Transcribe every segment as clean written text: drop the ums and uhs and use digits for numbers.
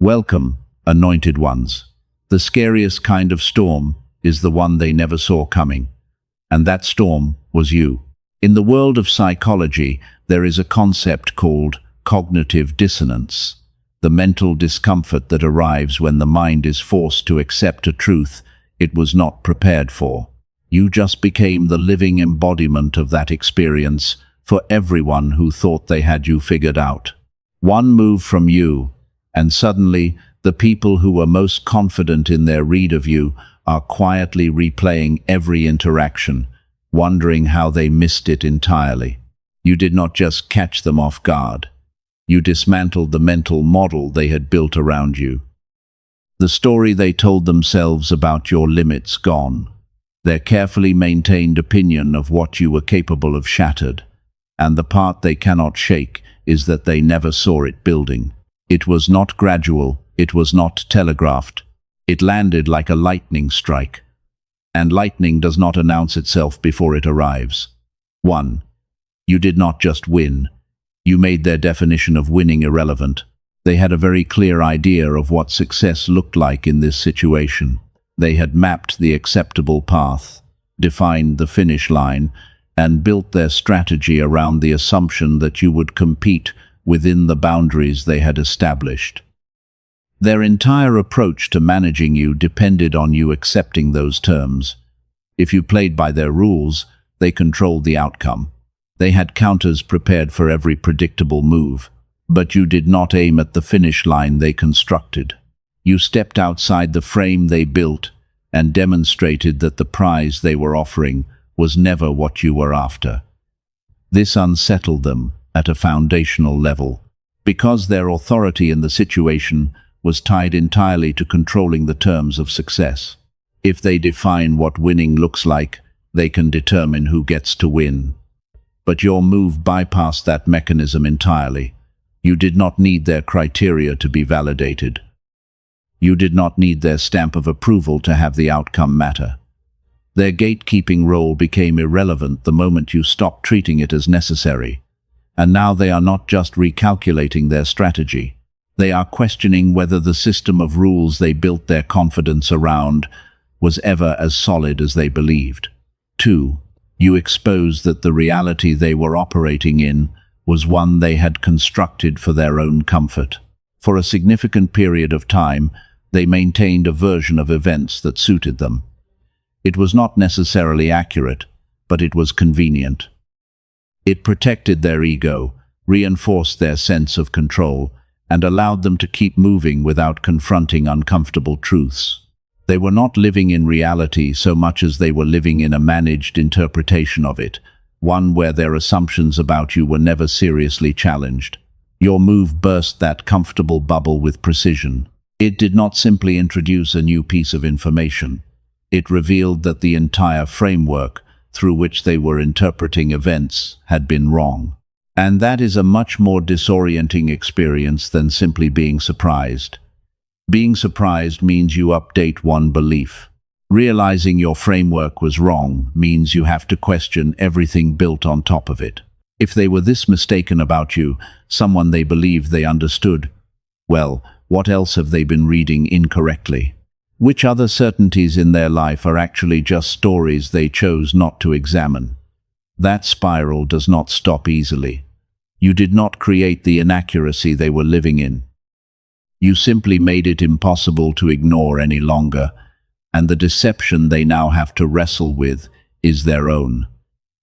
Welcome, anointed ones. The scariest kind of storm is the one they never saw coming. And that storm was you. In the world of psychology, there is a concept called cognitive dissonance, the mental discomfort that arrives when the mind is forced to accept a truth it was not prepared for. You just became the living embodiment of that experience for everyone who thought they had you figured out. One move from you, and suddenly the people who were most confident in their read of you are quietly replaying every interaction, wondering how they missed it entirely. You did not just catch them off guard. You dismantled the mental model they had built around you. The story they told themselves about your limits gone. Their carefully maintained opinion of what you were capable of shattered. And the part they cannot shake is that they never saw it building. It was not gradual, it was not telegraphed. It landed like a lightning strike. And lightning does not announce itself before it arrives. 1. You did not just win. You made their definition of winning irrelevant. They had a very clear idea of what success looked like in this situation. They had mapped the acceptable path, defined the finish line, and built their strategy around the assumption that you would compete within the boundaries they had established. Their entire approach to managing you depended on you accepting those terms. If you played by their rules, they controlled the outcome. They had counters prepared for every predictable move, but you did not aim at the finish line they constructed. You stepped outside the frame they built and demonstrated that the prize they were offering was never what you were after. This unsettled them at a foundational level, because their authority in the situation was tied entirely to controlling the terms of success. If they define what winning looks like, they can determine who gets to win. But your move bypassed that mechanism entirely. You did not need their criteria to be validated. You did not need their stamp of approval to have the outcome matter. Their gatekeeping role became irrelevant the moment you stopped treating it as necessary. And now they are not just recalculating their strategy. They are questioning whether the system of rules they built their confidence around was ever as solid as they believed. 2. You exposed that the reality they were operating in was one they had constructed for their own comfort. For a significant period of time, they maintained a version of events that suited them. It was not necessarily accurate, but it was convenient. It protected their ego, reinforced their sense of control, and allowed them to keep moving without confronting uncomfortable truths. They were not living in reality so much as they were living in a managed interpretation of it, one where their assumptions about you were never seriously challenged. Your move burst that comfortable bubble with precision. It did not simply introduce a new piece of information. It revealed that the entire framework through which they were interpreting events had been wrong. And that is a much more disorienting experience than simply being surprised. Being surprised means you update one belief. Realizing your framework was wrong means you have to question everything built on top of it. If they were this mistaken about you, someone they believed they understood, well, what else have they been reading incorrectly? Which other certainties in their life are actually just stories they chose not to examine? That spiral does not stop easily. You did not create the inaccuracy they were living in. You simply made it impossible to ignore any longer, and the deception they now have to wrestle with is their own.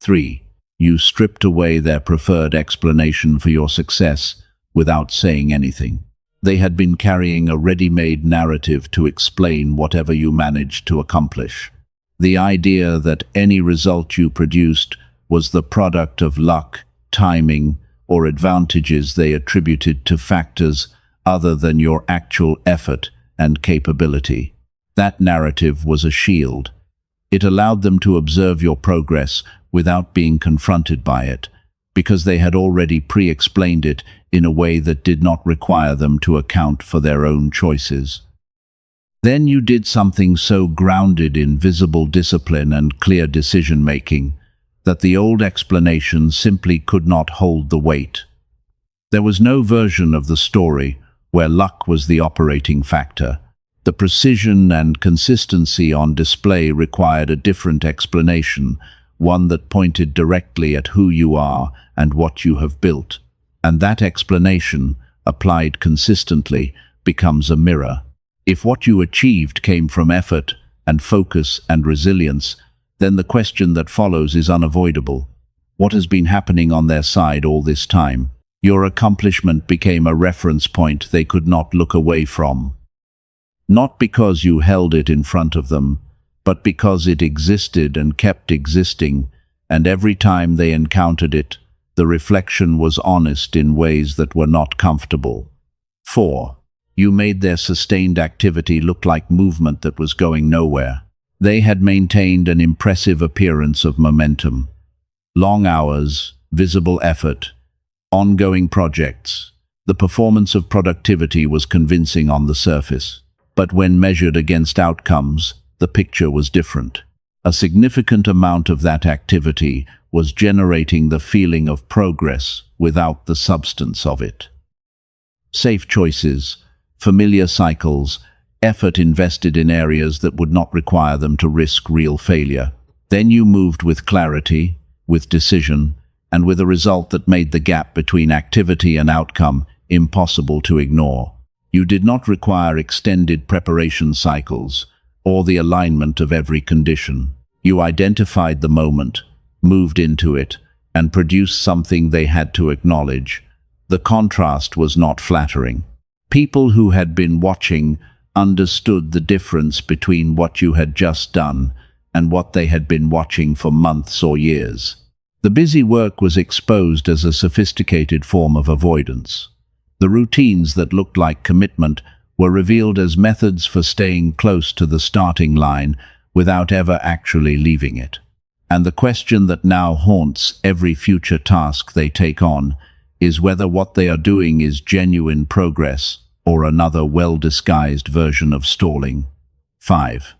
3. You stripped away their preferred explanation for your success without saying anything. They had been carrying a ready-made narrative to explain whatever you managed to accomplish. The idea that any result you produced was the product of luck, timing, or advantages they attributed to factors other than your actual effort and capability. That narrative was a shield. It allowed them to observe your progress without being confronted by it, because they had already pre-explained it in a way that did not require them to account for their own choices. Then you did something so grounded in visible discipline and clear decision-making that the old explanation simply could not hold the weight. There was no version of the story where luck was the operating factor. The precision and consistency on display required a different explanation, one that pointed directly at who you are and what you have built. And that explanation, applied consistently, becomes a mirror. If what you achieved came from effort and focus and resilience, then the question that follows is unavoidable. What has been happening on their side all this time? Your accomplishment became a reference point they could not look away from. Not because you held it in front of them, but because it existed and kept existing, and every time they encountered it, the reflection was honest in ways that were not comfortable. 4. You made their sustained activity look like movement that was going nowhere. They had maintained an impressive appearance of momentum. Long hours, visible effort, ongoing projects. The performance of productivity was convincing on the surface. But when measured against outcomes, the picture was different. A significant amount of that activity was generating the feeling of progress without the substance of it. Safe choices, familiar cycles, effort invested in areas that would not require them to risk real failure. Then you moved with clarity, with decision, and with a result that made the gap between activity and outcome impossible to ignore. You did not require extended preparation cycles or the alignment of every condition. You identified the moment, moved into it, and produced something they had to acknowledge. The contrast was not flattering. People who had been watching understood the difference between what you had just done and what they had been watching for months or years. The busy work was exposed as a sophisticated form of avoidance. The routines that looked like commitment were revealed as methods for staying close to the starting line without ever actually leaving it. And the question that now haunts every future task they take on is whether what they are doing is genuine progress or another well-disguised version of stalling. 5.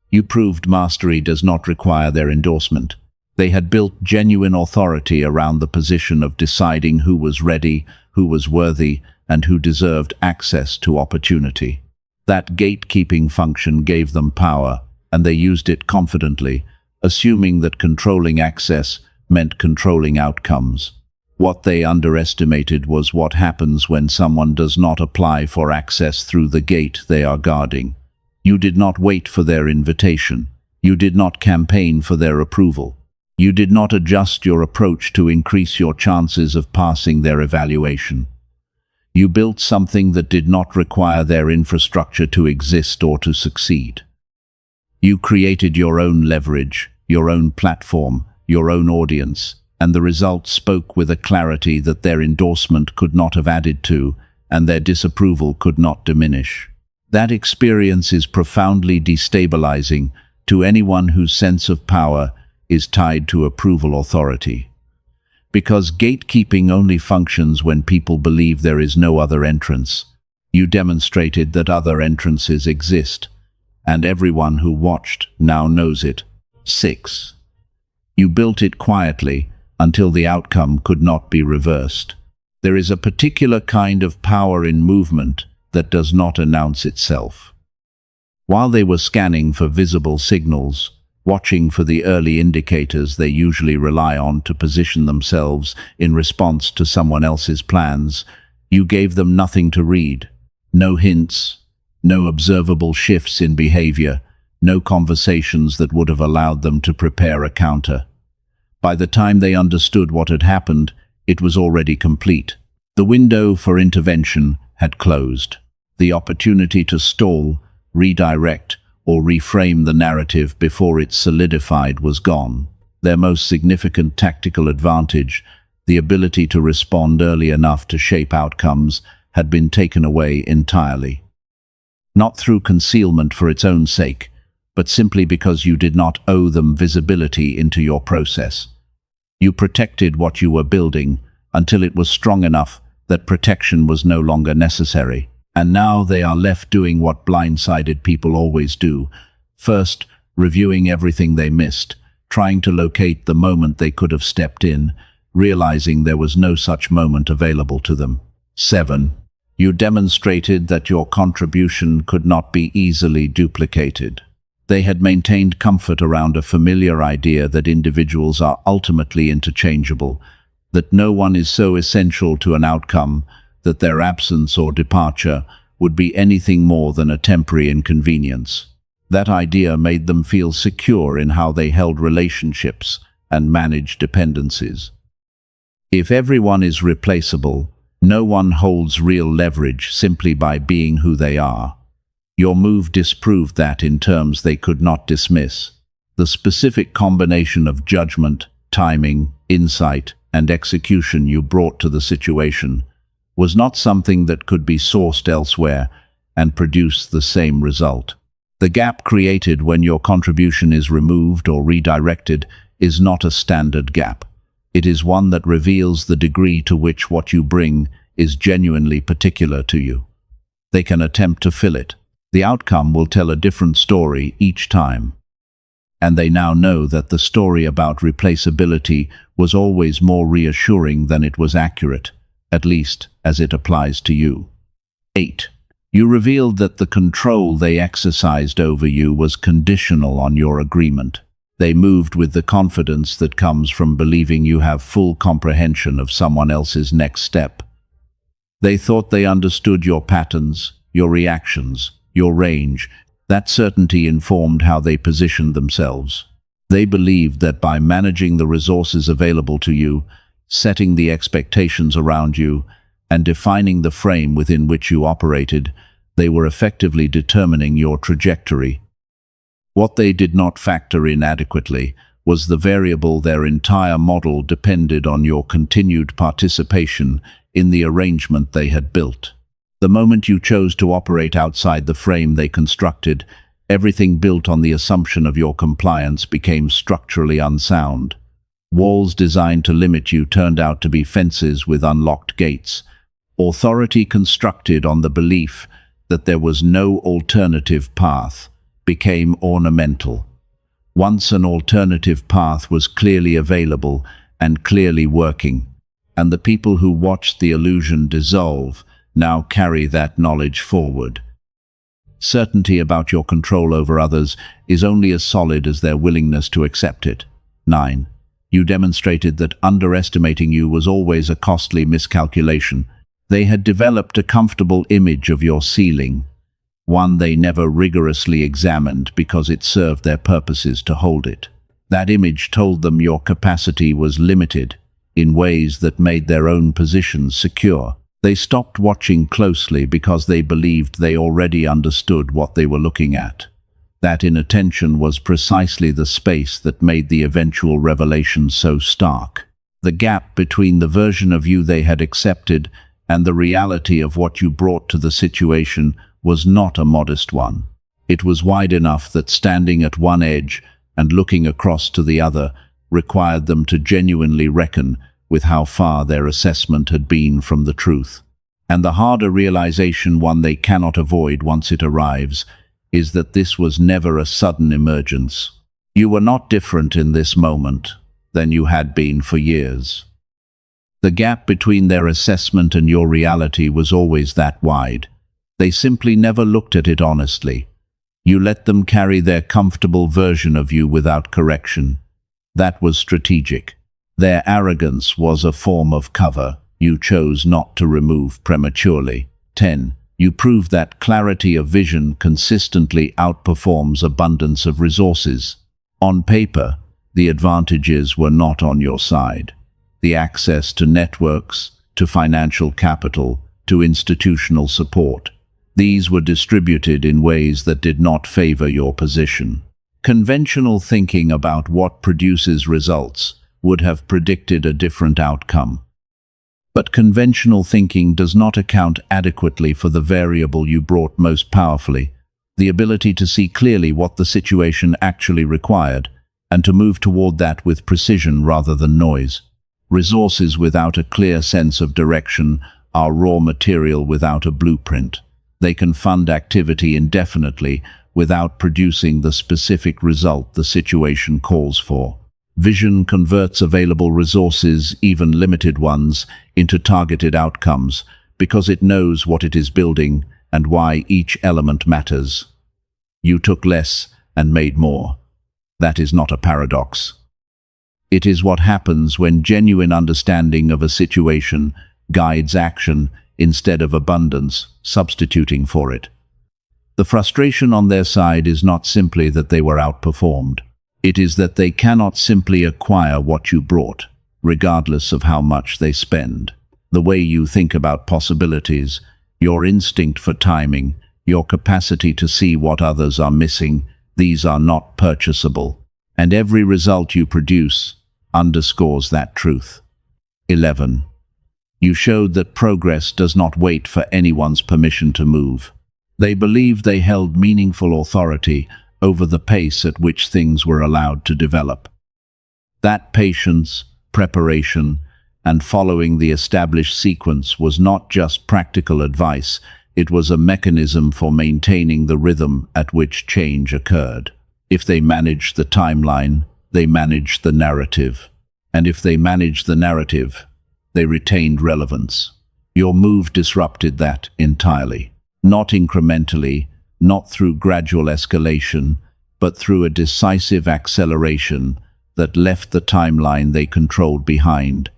You proved mastery does not require their endorsement. They had built genuine authority around the position of deciding who was ready, who was worthy, and who deserved access to opportunity. That gatekeeping function gave them power, and they used it confidently, assuming that controlling access meant controlling outcomes. What they underestimated was what happens when someone does not apply for access through the gate they are guarding. You did not wait for their invitation. You did not campaign for their approval. You did not adjust your approach to increase your chances of passing their evaluation. You built something that did not require their infrastructure to exist or to succeed. You created your own leverage, your own platform, your own audience, and the result spoke with a clarity that their endorsement could not have added to, and their disapproval could not diminish. That experience is profoundly destabilizing to anyone whose sense of power is tied to approval authority. Because gatekeeping only functions when people believe there is no other entrance, you demonstrated that other entrances exist, and everyone who watched now knows it. 6. You built it quietly until the outcome could not be reversed. There is a particular kind of power in movement that does not announce itself. While they were scanning for visible signals, watching for the early indicators they usually rely on to position themselves in response to someone else's plans, you gave them nothing to read. No hints, no observable shifts in behavior, no conversations that would have allowed them to prepare a counter. By the time they understood what had happened, it was already complete. The window for intervention had closed. The opportunity to stall, redirect, or reframe the narrative before it solidified was gone. Their most significant tactical advantage, the ability to respond early enough to shape outcomes, had been taken away entirely. Not through concealment for its own sake, but simply because you did not owe them visibility into your process. You protected what you were building until it was strong enough that protection was no longer necessary. And now they are left doing what blindsided people always do. First, reviewing everything they missed, trying to locate the moment they could have stepped in, realizing there was no such moment available to them. 7. You demonstrated that your contribution could not be easily duplicated. They had maintained comfort around a familiar idea that individuals are ultimately interchangeable, that no one is so essential to an outcome that their absence or departure would be anything more than a temporary inconvenience. That idea made them feel secure in how they held relationships and managed dependencies. If everyone is replaceable, no one holds real leverage simply by being who they are. Your move disproved that in terms they could not dismiss. The specific combination of judgment, timing, insight, and execution you brought to the situation was not something that could be sourced elsewhere and produce the same result. The gap created when your contribution is removed or redirected is not a standard gap. It is one that reveals the degree to which what you bring is genuinely particular to you. They can attempt to fill it. The outcome will tell a different story each time. And they now know that the story about replaceability was always more reassuring than it was accurate, at least as it applies to you. 8. You revealed that the control they exercised over you was conditional on your agreement. They moved with the confidence that comes from believing you have full comprehension of someone else's next step. They thought they understood your patterns, your reactions, your range. That certainty informed how they positioned themselves. They believed that by managing the resources available to you, setting the expectations around you, and defining the frame within which you operated, they were effectively determining your trajectory. What they did not factor in adequately was the variable their entire model depended on your continued participation in the arrangement they had built. The moment you chose to operate outside the frame they constructed, everything built on the assumption of your compliance became structurally unsound. Walls designed to limit you turned out to be fences with unlocked gates. Authority constructed on the belief that there was no alternative path became ornamental. Once an alternative path was clearly available and clearly working, and the people who watched the illusion dissolve now carry that knowledge forward. Certainty about your control over others is only as solid as their willingness to accept it. 9. You demonstrated that underestimating you was always a costly miscalculation. They had developed a comfortable image of your ceiling, one they never rigorously examined because it served their purposes to hold it. That image told them your capacity was limited in ways that made their own positions secure. They stopped watching closely because they believed they already understood what they were looking at. That inattention was precisely the space that made the eventual revelation so stark. The gap between the version of you they had accepted and the reality of what you brought to the situation was not a modest one. It was wide enough that standing at one edge and looking across to the other required them to genuinely reckon with how far their assessment had been from the truth. And the harder realization, one they cannot avoid once it arrives, is that this was never a sudden emergence. You were not different in this moment than you had been for years. The gap between their assessment and your reality was always that wide. They simply never looked at it honestly. You let them carry their comfortable version of you without correction. That was strategic. Their arrogance was a form of cover you chose not to remove prematurely. 10. You proved that clarity of vision consistently outperforms abundance of resources. On paper, the advantages were not on your side. The access to networks, to financial capital, to institutional support. These were distributed in ways that did not favor your position. Conventional thinking about what produces results would have predicted a different outcome. But conventional thinking does not account adequately for the variable you brought most powerfully, the ability to see clearly what the situation actually required, and to move toward that with precision rather than noise. Resources without a clear sense of direction are raw material without a blueprint. They can fund activity indefinitely without producing the specific result the situation calls for. Vision converts available resources, even limited ones, into targeted outcomes, because it knows what it is building and why each element matters. You took less and made more. That is not a paradox. It is what happens when genuine understanding of a situation guides action instead of abundance substituting for it. The frustration on their side is not simply that they were outperformed. It is that they cannot simply acquire what you brought, regardless of how much they spend. The way you think about possibilities, your instinct for timing, your capacity to see what others are missing, these are not purchasable. And every result you produce underscores that truth. 11. You showed that progress does not wait for anyone's permission to move. They believed they held meaningful authority over the pace at which things were allowed to develop. That patience, preparation, and following the established sequence was not just practical advice, it was a mechanism for maintaining the rhythm at which change occurred. If they managed the timeline, they managed the narrative. And if they managed the narrative, they retained relevance. Your move disrupted that entirely. Not incrementally, not through gradual escalation, but through a decisive acceleration that left the timeline they controlled behind.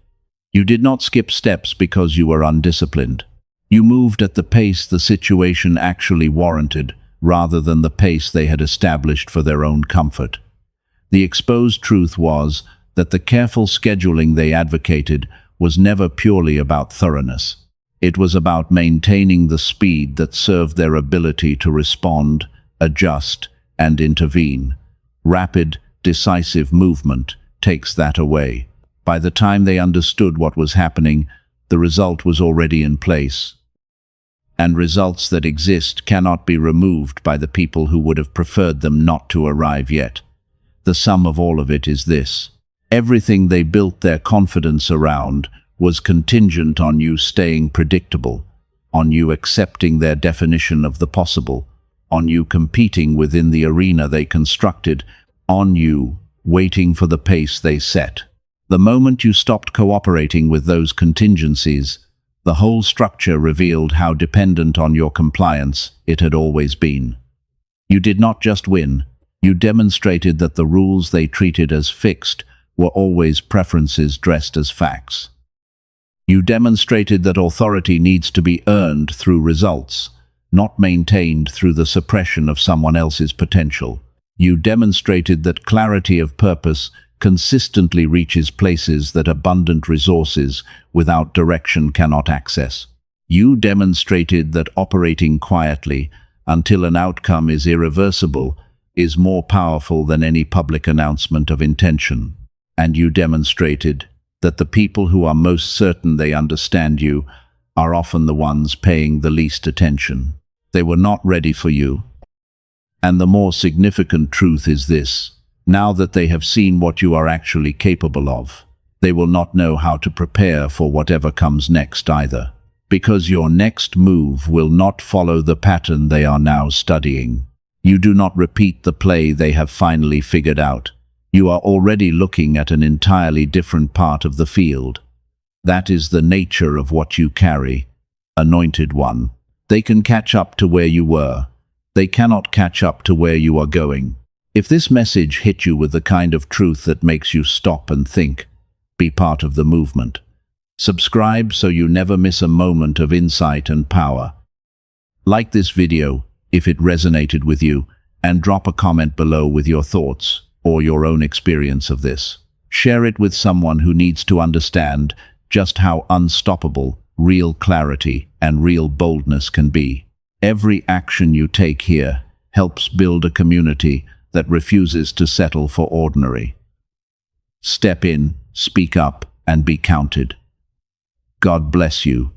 You did not skip steps because you were undisciplined. You moved at the pace the situation actually warranted, rather than the pace they had established for their own comfort. The exposed truth was that the careful scheduling they advocated was never purely about thoroughness. It was about maintaining the speed that served their ability to respond, adjust, and intervene. Rapid, decisive movement takes that away. By the time they understood what was happening, the result was already in place. And results that exist cannot be removed by the people who would have preferred them not to arrive yet. The sum of all of it is this: everything they built their confidence around was contingent on you staying predictable, on you accepting their definition of the possible, on you competing within the arena they constructed, on you waiting for the pace they set. The moment you stopped cooperating with those contingencies, the whole structure revealed how dependent on your compliance it had always been. You did not just win, you demonstrated that the rules they treated as fixed were always preferences dressed as facts. You demonstrated that authority needs to be earned through results, not maintained through the suppression of someone else's potential. You demonstrated that clarity of purpose consistently reaches places that abundant resources without direction cannot access. You demonstrated that operating quietly until an outcome is irreversible is more powerful than any public announcement of intention. And you demonstrated that the people who are most certain they understand you are often the ones paying the least attention. They were not ready for you. And the more significant truth is this: now that they have seen what you are actually capable of, they will not know how to prepare for whatever comes next either. Because your next move will not follow the pattern they are now studying. You do not repeat the play they have finally figured out. You are already looking at an entirely different part of the field. That is the nature of what you carry, Anointed One. They can catch up to where you were. They cannot catch up to where you are going. If this message hit you with the kind of truth that makes you stop and think, be part of the movement. Subscribe so you never miss a moment of insight and power. Like this video if it resonated with you, and drop a comment below with your thoughts or your own experience of this. Share it with someone who needs to understand just how unstoppable real clarity and real boldness can be. Every action you take here helps build a community that refuses to settle for ordinary. Step in, speak up, and be counted. God bless you.